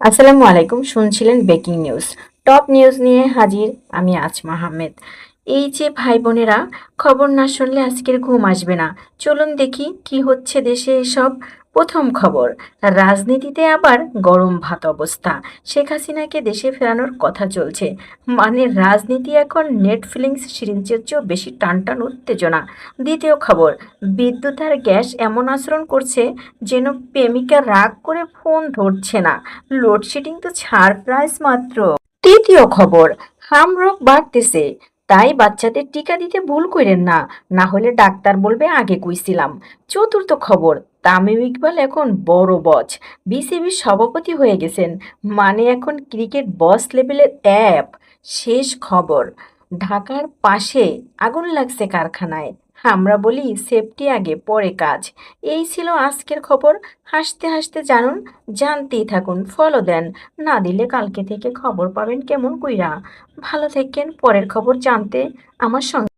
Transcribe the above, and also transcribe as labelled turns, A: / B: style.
A: আসসালামু আলাইকুম, শুনছিলেন ব্রেকিং নিউজ। টপ নিউজ নিয়ে হাজির আমি আজমা আহমেদ। এই যে ভাই বোনেরা, খবর না শুনলে আজকের ঘুম আসবে না। চলুন দেখি কি হচ্ছে দেশে এসব। প্রথম খবর, রাজনীতিতে আবার গরম ভাত অবস্থা। শেখ হাসিনাকে দেশে ফেরানোর কথা চলছে। মানে রাজনীতি এখন নেটফ্লিক্স সিরিজের চেয়েও বেশি টানটান উত্তেজনা। দ্বিতীয় খবর, বিদ্যুৎ আর গ্যাস এমন আচরণ করছে যেন প্রেমিকা রাগ করে ফোন ধরছে না। লোডশেডিং তো ছাড় প্রাইস মাত্র। তৃতীয় খবর, হামরোগ বাড়তেছে, তাই বাচ্চাদের টিকা দিতে ভুল করেন না, না হলে ডাক্তার বলবে আগে কইছিলাম। চতুর্থ খবর, তামিম ইকবাল এখন বড় বস, বিসিবির সভাপতি হয়ে গেছেন। মানে এখন ক্রিকেট বস লেভেলের অ্যাপ। শেষ খবর, ঢাকার পাশে আগুন লাগছে কারখানায়। আমরা বলি সেফটি আগে পরে কাজ। এই ছিল আজকের খবর। হাসতে হাসতে জানুন, জানতেই থাকুন, ফলো দেন। না দিলে কালকে থেকে খবর পাবেন কেমন কইরা। ভালো থাকেন, পরের খবর জানতে আমার সঙ্গে